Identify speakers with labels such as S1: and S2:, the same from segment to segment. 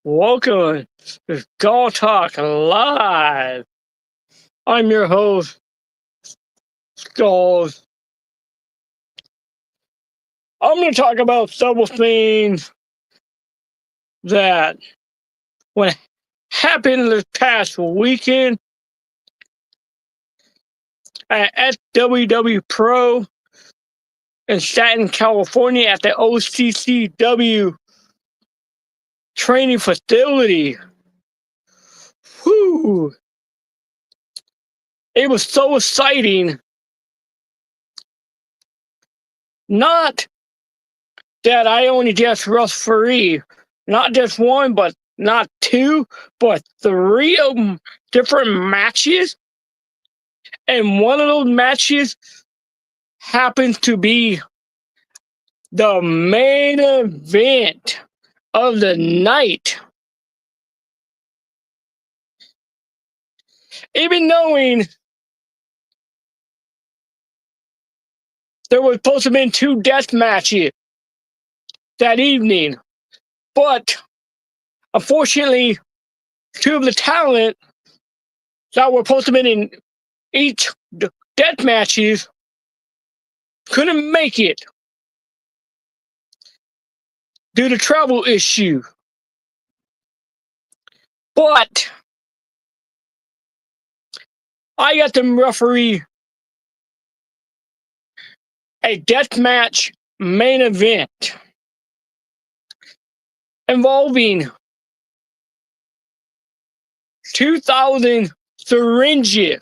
S1: Welcome to Go Talk Live. I'm your host, Skulls. I'm going to talk about several things that what happened this past weekend at SWW Pro in Staten, California at the OCCW training facility. Whew. It was so exciting. Not that I only just referee, not just one, but not two, but three of them different matches. And one of those matches happens to be the main event of the night. Even knowing there was supposed to have been two death matches that evening, but unfortunately, two of the talent that were supposed to have been in each death matches couldn't make it due to travel issue. But I got to referee a death match main event involving 2,000 syringes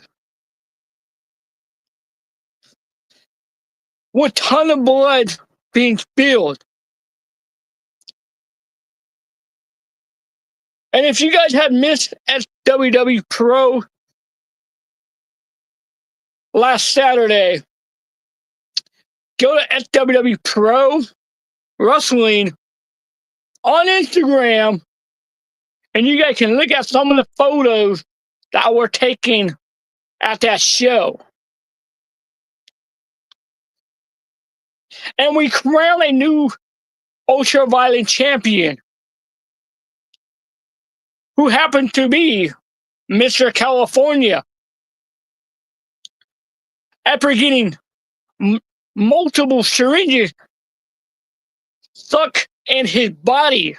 S1: with a ton of blood being spilled. And if you guys have missed SWW Pro last Saturday, go to SWW Pro Wrestling on Instagram, and you guys can look at some of the photos that were taken at that show. And we crowned a new ultra-violent champion who happened to be Mr. California. After getting multiple syringes stuck in his body.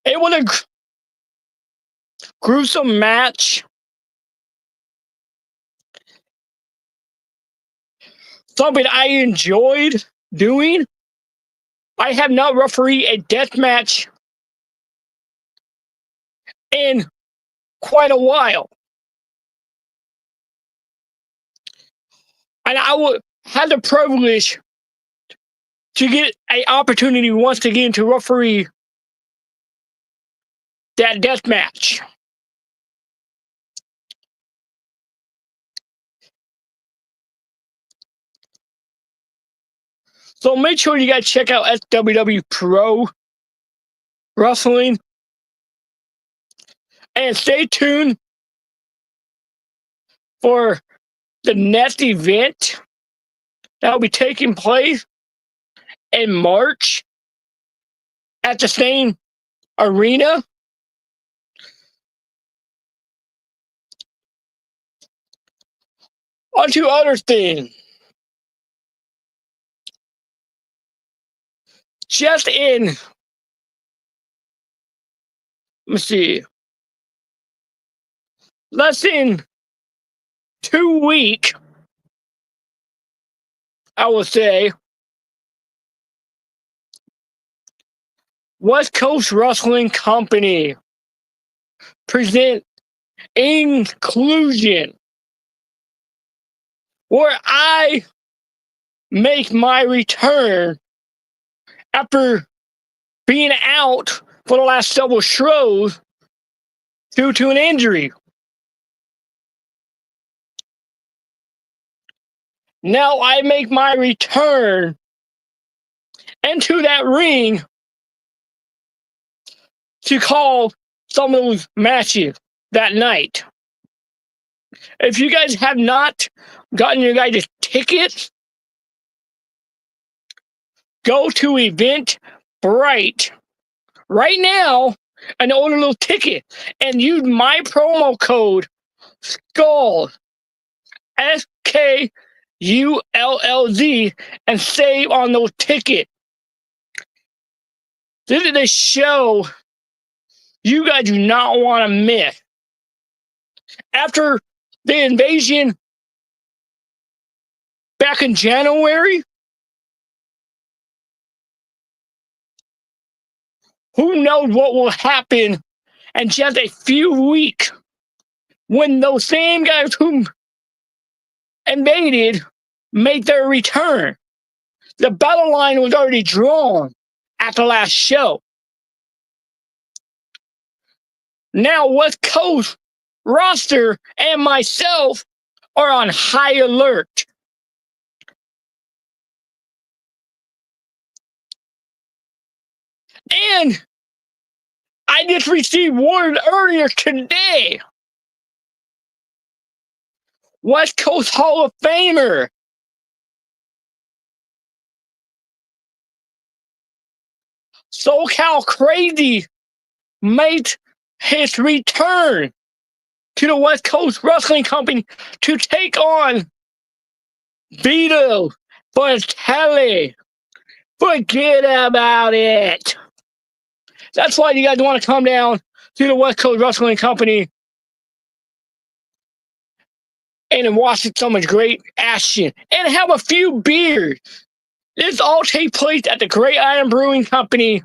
S1: It was a gruesome match. Something I enjoyed doing. I have not refereed a death match in quite a while. And I had the privilege to get an opportunity once again to referee that death match. So make sure you guys check out SWW Pro Wrestling. And stay tuned for the next event that will be taking place in March at the same arena. On to other things. Just in, let's see, less than 2 weeks, I would say, West Coast Wrestling Company present Inclusion, where I make my return after being out for the last several shows due to an injury. Now I make my return into that ring to call some of those matches that night. If you guys have not gotten your guys' tickets go to Eventbrite right now and order a little ticket and use my promo code SKULL, SKULLZ, and save on those tickets. This is a show you guys do not want to miss. After the invasion back in January, who knows what will happen in just a few weeks when those same guys who invaded made their return. The battle line was already drawn at the last show. Now West Coast roster and myself are on high alert. And I just received word earlier today. West Coast Hall of Famer SoCal Crazy made his return to the West Coast Wrestling Company to take on Vito Fratelli. Forget about it. That's why you guys want to come down to the West Coast Wrestling Company and watch so much great action and have a few beers. This all takes place at the Great Iron Brewing Company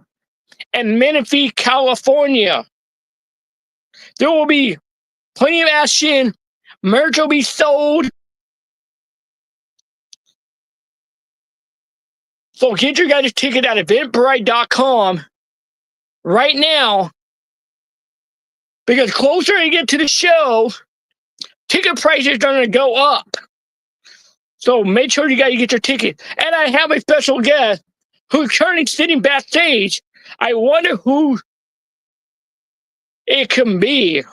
S1: in Menifee, California. There will be plenty of action. Merch will be sold. So get your guys' ticket at eventbrite.com right now, because closer you get to the show, ticket prices are going to go up. So make sure you guys get your ticket. And I have a special guest who's currently sitting backstage. I wonder who it can be.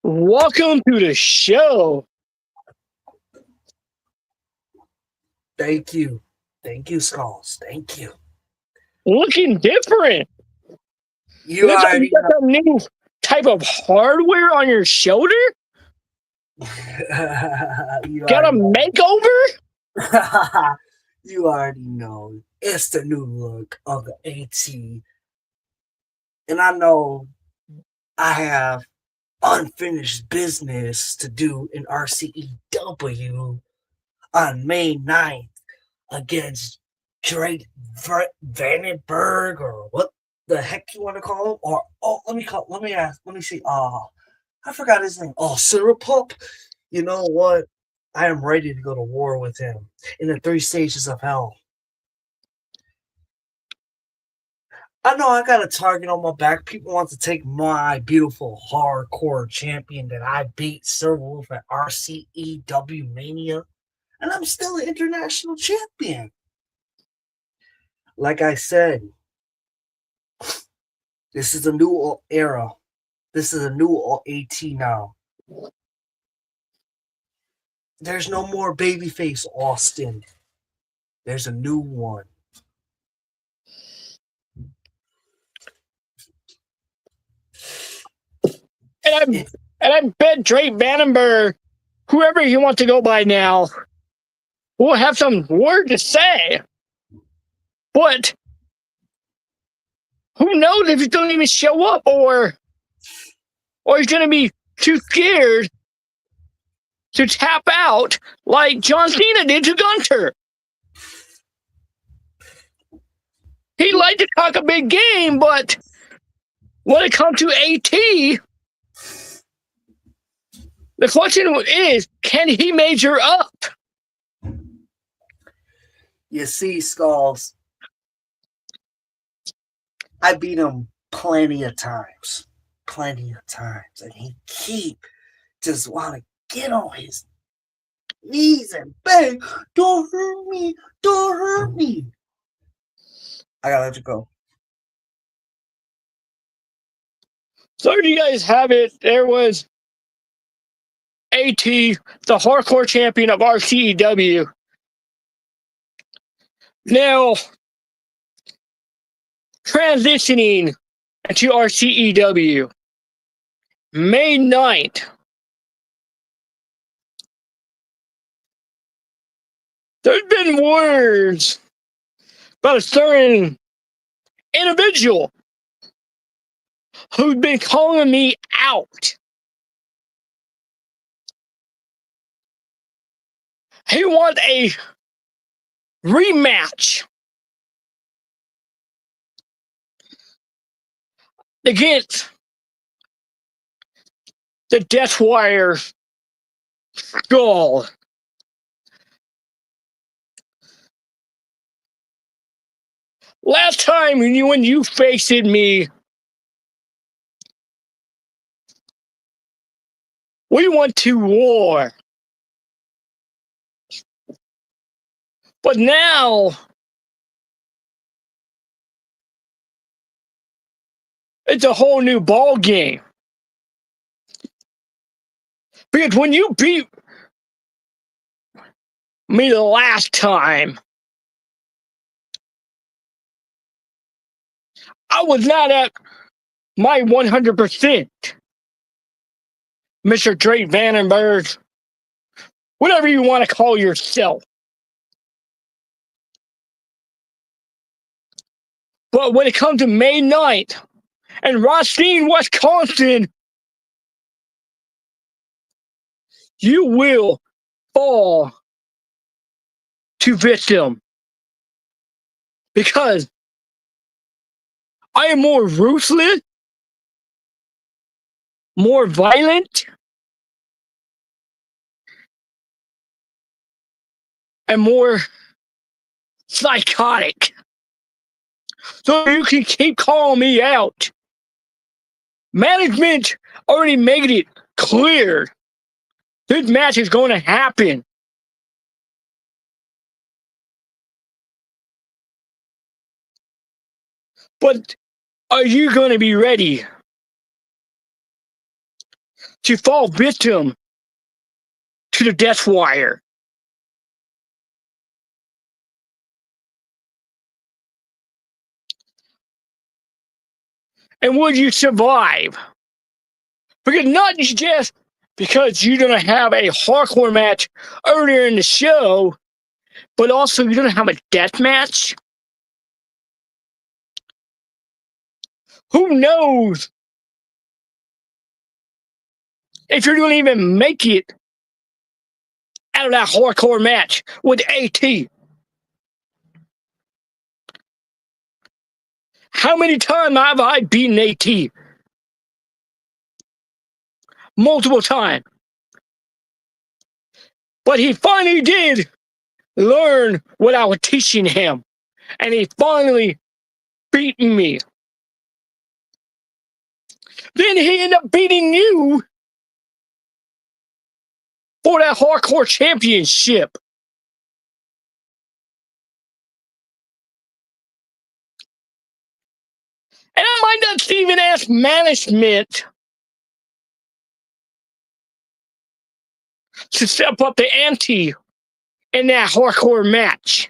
S1: Welcome to the show.
S2: Thank you. Thank you, Skulls. Thank you.
S1: Looking different.
S2: You already
S1: got some new type of hardware on your shoulder? Got a makeover?
S2: You already know. It's the new look of the AT. And I know I have unfinished business to do in RCEW on May 9th against Drake Vandenberg, or what the heck you want to call him? Or let me see. I forgot his name. Syrup. You know what? I am ready to go to war with him in the 3 stages of hell. I know I got a target on my back. People want to take my beautiful hardcore champion that I beat Sir Wolf at RCEW Mania, and I'm still an international champion. Like I said, this is a new era. This is a new AT now. There's no more babyface Austin. There's a new one.
S1: And I bet Drake Vandenberg, whoever he wants to go by now, will have some word to say. But who knows if he's going to even show up, or he's going to be too scared to tap out like John Cena did to Gunter. He liked to talk a big game, but when it comes to AT, the question is, can he measure up?
S2: You see, Skulls, I beat him plenty of times, and he keep just want to get on his knees and beg, don't hurt me. I gotta let you go.
S1: So there you guys have it. There was AT, the hardcore champion of RCEW. Now, transitioning into RCEW, May 9th. There's been words about a certain individual who's been calling me out. He wants a rematch against the Death Wire Skull. Last time when you faced me, we went to war. But now it's a whole new ball game. Because when you beat me the last time, I was not at my 100%. Mr. Drake Vandenberg, whatever you want to call yourself. But when it comes to May 9th and Racine, Wisconsin, you will fall to victim. Because I am more ruthless, more violent, and more psychotic. So you can keep calling me out. Management already made it clear this match is going to happen. But are you going to be ready to fall victim to the Death Wire? And will you survive? Because not just because you're going to have a hardcore match earlier in the show, but also you're going to have a death match. Who knows if you're going to even make it out of that hardcore match with AT? How many times have I beaten AT? Multiple times. But he finally did learn what I was teaching him. And he finally beat me. Then he ended up beating you for that hardcore championship. And I might not even ask management to step up the ante in that hardcore match.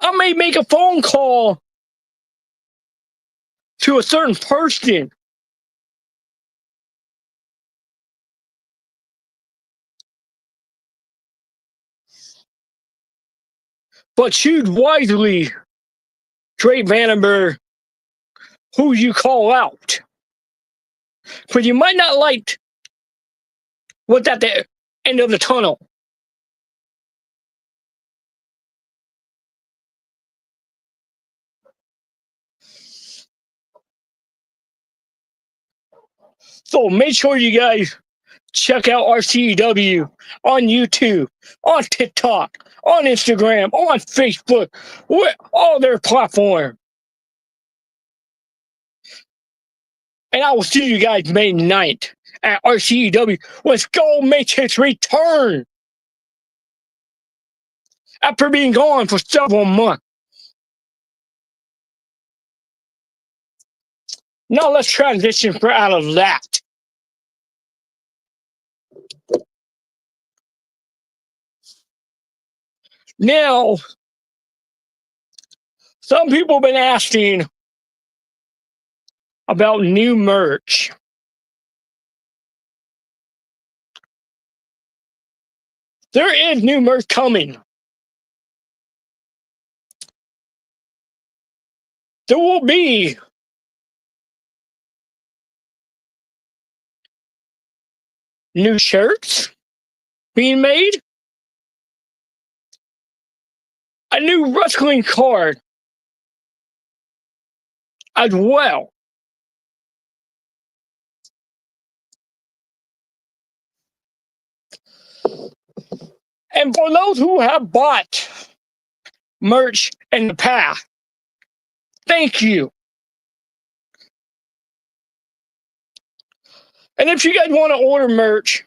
S1: I may make a phone call to a certain person. But choose wisely, Drake Vandenberg, who you call out. But you might not like what's at the end of the tunnel. So make sure you guys check out RCW on YouTube, on TikTok, on Instagram, on Facebook, all their platforms. And I will see you guys May 9th at RCW when Skull makes his return. after being gone for several months. Now let's transition out of that. Now, some people have been asking about new merch. There is new merch coming. There will be new shirts being made, a new wrestling card as well. And for those who have bought merch in the past, thank you. And if you guys want to order merch,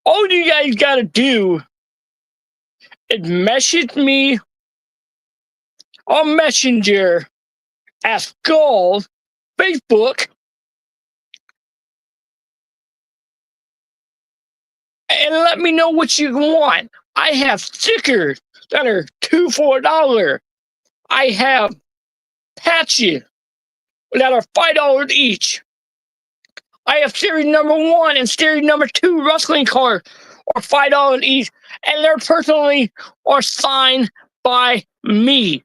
S1: all you guys got to do is message me on Messenger at Skull Facebook and let me know what you want. I have stickers that are $2 for $1. I have patches that are $5 each. I have series number 1 and series number 2 wrestling cards are $5 each, and they're personally or signed by me.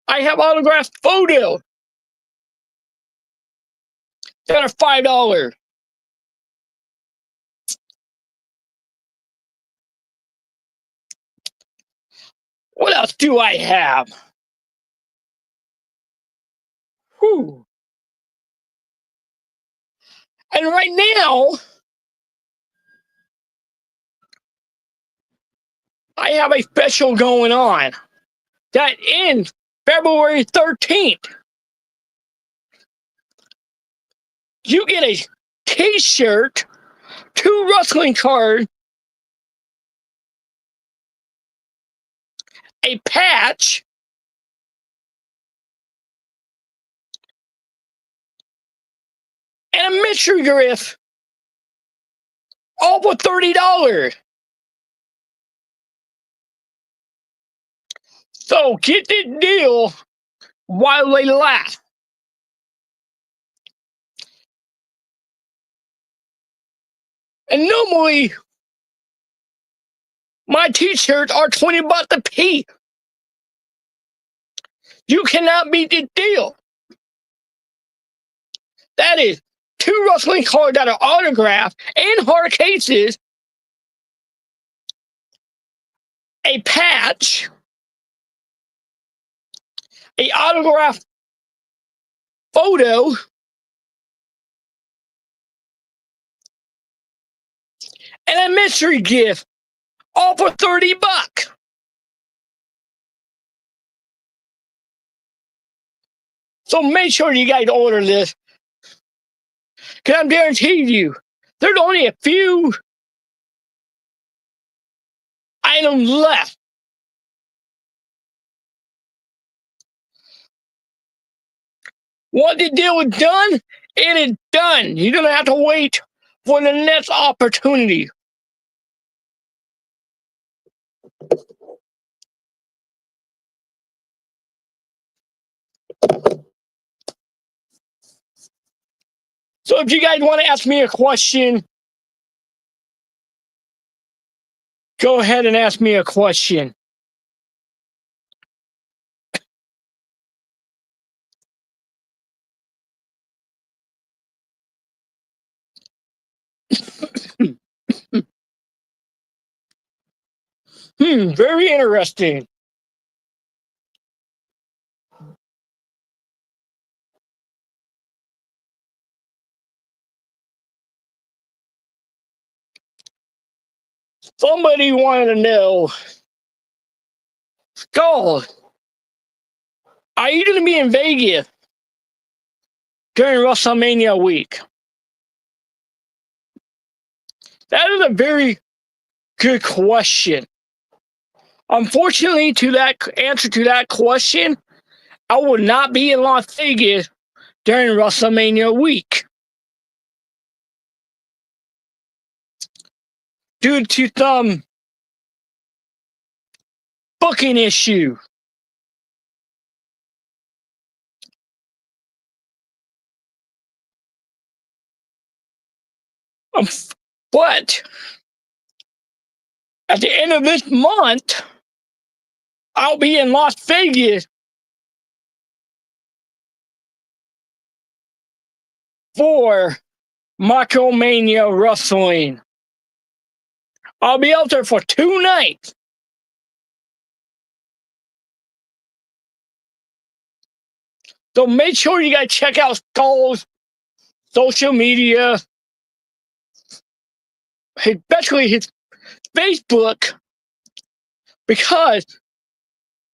S1: I have autographed photos that are $5. What else do I have? Whew. And right now, I have a special going on that ends February 13th. You get a t-shirt, 2 wrestling cards, a patch, and a mystery gift, all for $30. So get this deal while they last. And normally, my t-shirts are $20 a piece. You cannot beat this deal. That is 2 wrestling cards that are autographed and hard cases, a patch, a autographed photo, and a mystery gift, all for $30. So make sure you guys order this, because I'm guaranteeing you, there's only a few items left. Once the deal is done, it is done. You're going to have to wait for the next opportunity. So if you guys want to ask me a question, go ahead and ask me a question. Very interesting. Somebody wanted to know, Skull, are you going to be in Vegas during WrestleMania week? That is a very good question. Unfortunately, to that answer to that question, I will not be in Las Vegas during WrestleMania week due to some booking issue. Um, but at the end of this month, I'll be in Las Vegas for Micromania Wrestling. I'll be out there for 2 nights. So make sure you guys check out Skull's social media, especially his Facebook, because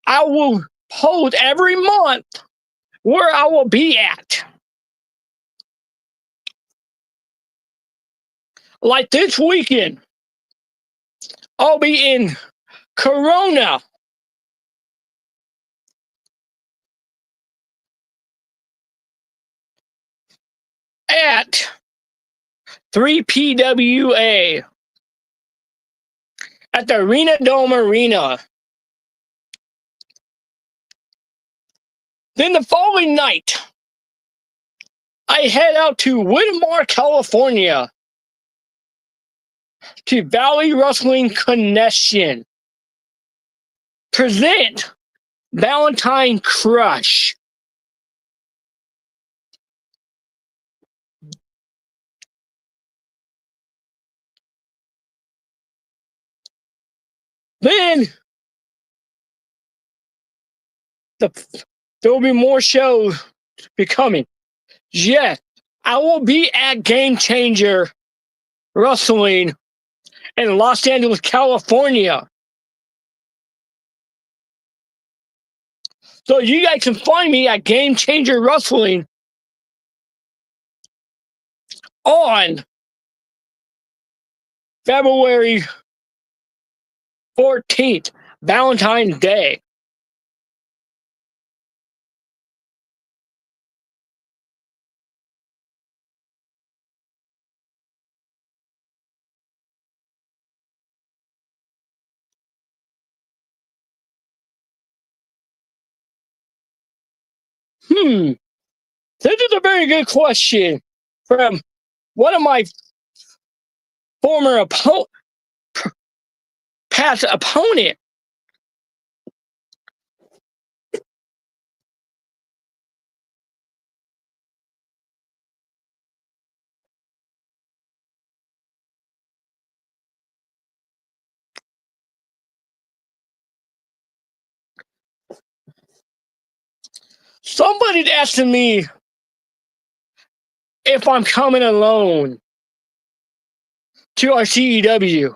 S1: I will post every month where I will be at. Like this weekend, I'll be in Corona at 3PWA at the Arena Dome Arena. Then the following night, I head out to Whitmore, California to Valley Wrestling Connection. Present Valentine Crush. Then there will be more shows becoming. Yes, I will be at Game Changer Wrestling in Los Angeles, California. So you guys can find me at Game Changer Wrestling on February 14th, Valentine's Day. This is a very good question from one of my former past opponent. Somebody's asking me if I'm coming alone to our CEW.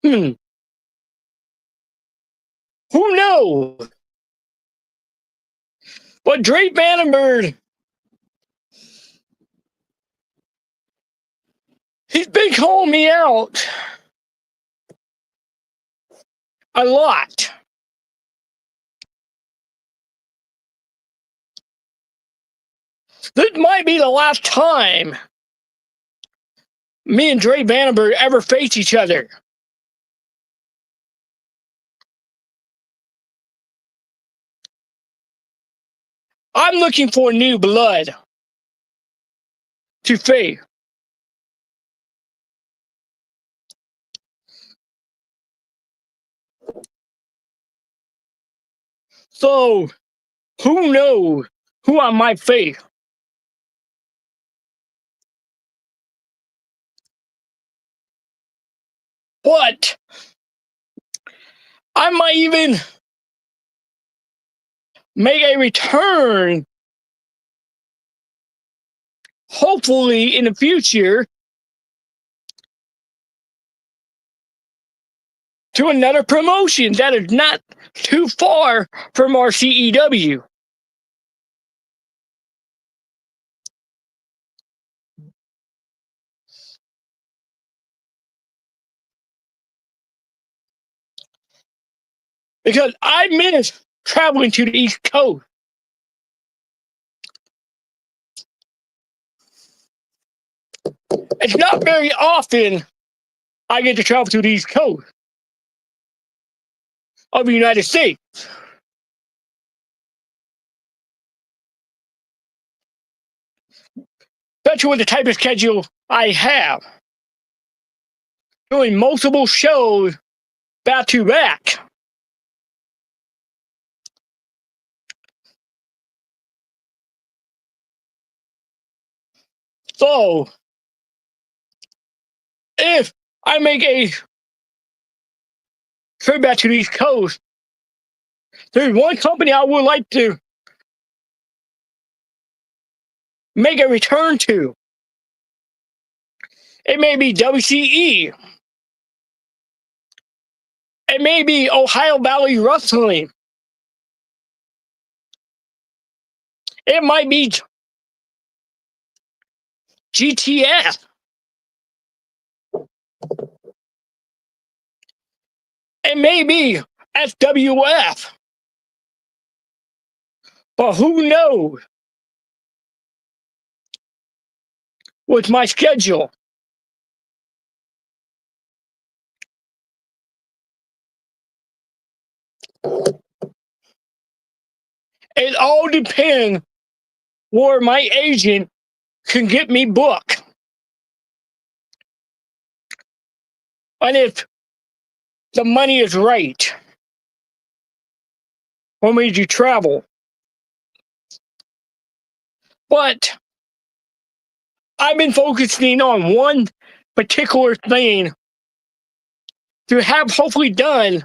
S1: Who knows? But Drake Vandenberg, he's been calling me out a lot. This might be the last time me and Drake Vandenberg ever face each other. I'm looking for new blood to face. So, who knows who I might face? But I might even make a return, hopefully in the future, to another promotion that is not too far from our CEW. because I miss traveling to the East Coast. It's not very often I get to travel to the East Coast of the United States. Especially with the type of schedule I have. Doing multiple shows back to back. So, if I make a trip back to the East Coast, there's one company I would like to make a return to. It may be WCE. It may be Ohio Valley Wrestling. It might be GTS. It may be SWF. But who knows with my schedule? It all depends where my agent can get me booked. And if the money is right for me to travel. But I've been focusing on one particular thing to have hopefully done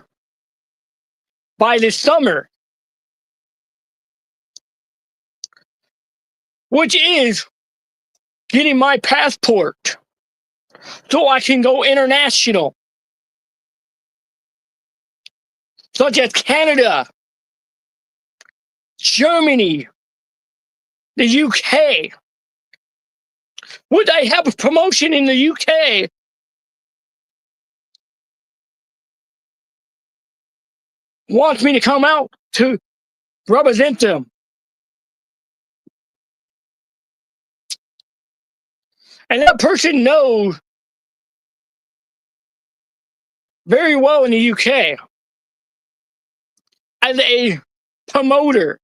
S1: by this summer, which is getting my passport so I can go international, such as Canada, Germany, the UK. Would I have a promotion in the UK? Wants me to come out to represent them. And that person knows very well in the UK as a promoter.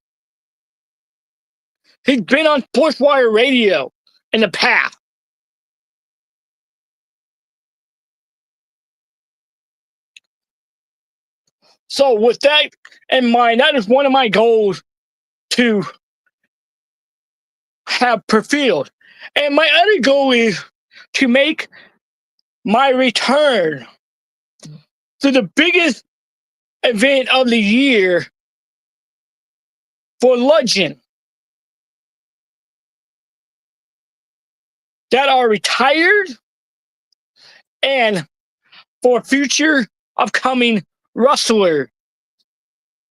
S1: He's been on Sportswire Radio in the past. So with that in mind, that is one of my goals to have fulfilled. And my other goal is to make my return to the biggest event of the year for legends that are retired and for future upcoming wrestler.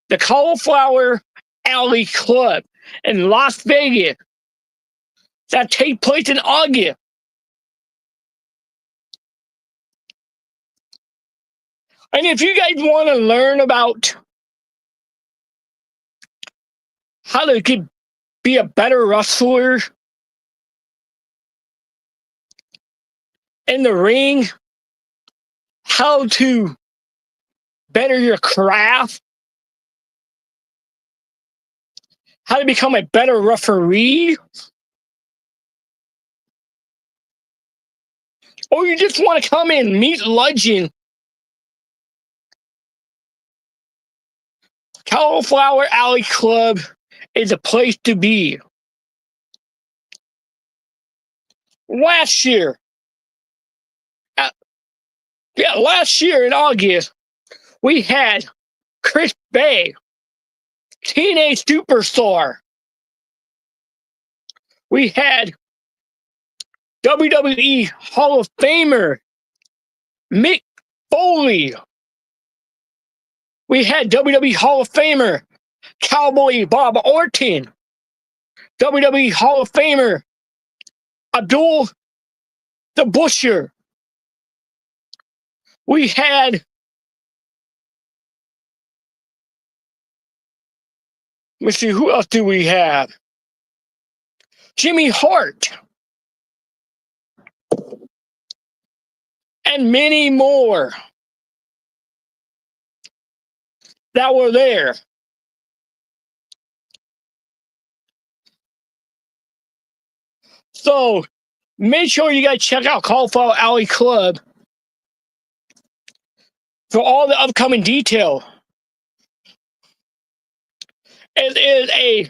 S1: The Cauliflower Alley Club in Las Vegas that take place in August. And if you guys want to learn about how to be a better wrestler in the ring, how to better your craft, how to become a better referee, or you just want to come in, meet legend, Cauliflower Alley Club is a place to be. Last year in August, we had Chris Bay, Teenage Superstar. We had WWE Hall of Famer Mick Foley. We had WWE Hall of Famer Cowboy Bob Orton. WWE Hall of Famer Abdul the Butcher. We had Let's see, who else do we have? Jimmy Hart. And many more that were there. So make sure you guys check out Cauliflower Alley Club for all the upcoming detail. It is a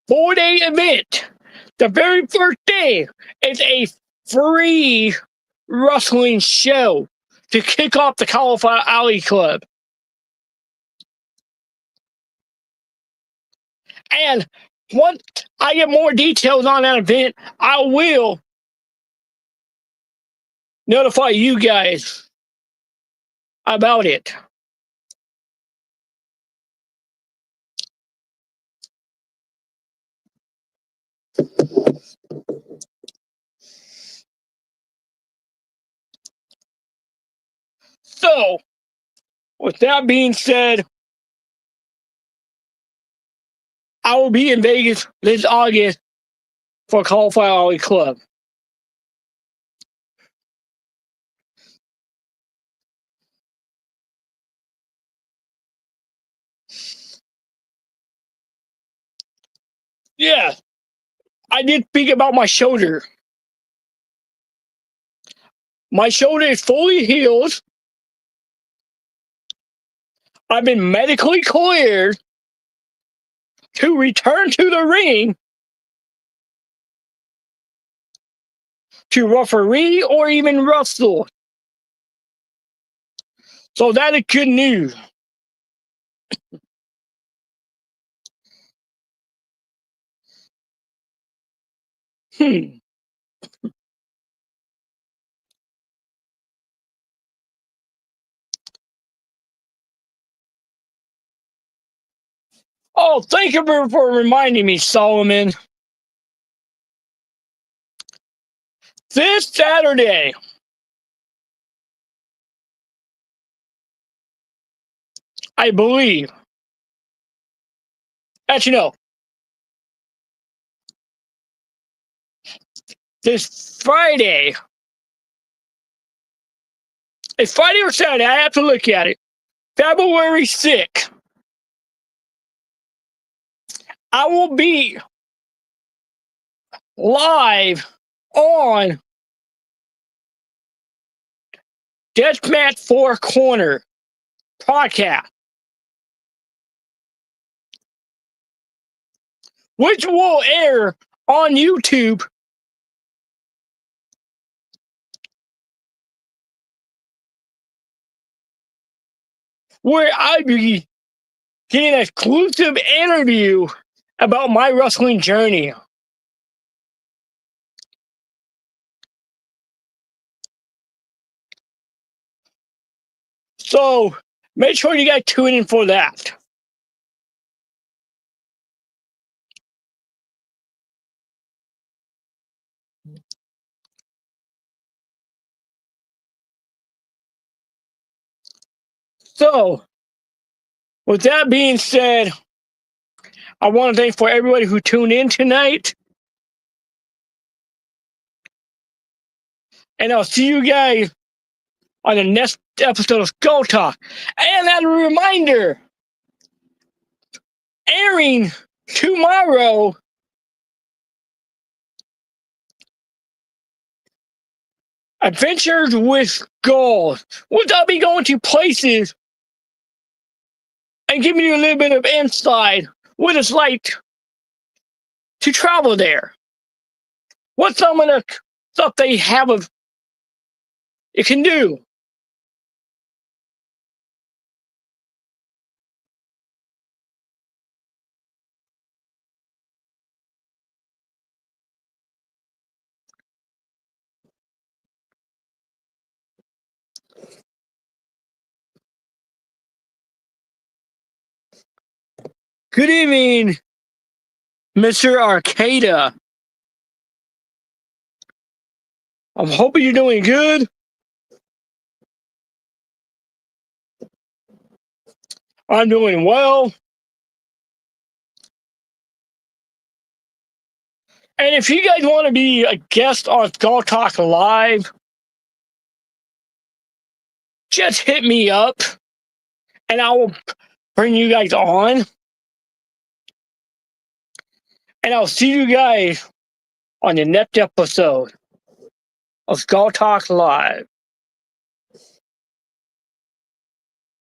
S1: 4-day event. The very first day is a free wrestling show to kick off the Cauliflower Alley Club. And once I get more details on that event, I will notify you guys about it. So, with that being said, I will be in Vegas this August for Cauliflower Alley Club. Yeah, I did speak about my shoulder. My shoulder is fully healed. I've been medically cleared to return to the ring to referee or even wrestle. So that is good news. Hmm. Oh, thank you for reminding me, Solomon. This Saturday, I believe. Actually, no. This Friday. It's Friday or Saturday. I have to look at it. February 6th. I will be live on Deathmatch Four Corner podcast, which will air on YouTube where I be getting an exclusive interview about my wrestling journey. So make sure you guys tune in for that. So, with that being said, I want to thank for everybody who tuned in tonight. And I'll see you guys on the next episode of Skull Talk. And as a reminder, airing tomorrow, Adventures with Gold, which I'll be going to places and giving you a little bit of insight what it's like to travel there. What some of the stuff they have of it can do. Good evening, Mr. Arcada. I'm hoping you're doing good. I'm doing well. And if you guys want to be a guest on Skull Talk Live, just hit me up and I will bring you guys on. And I'll see you guys on the next episode of Skull Talk Live.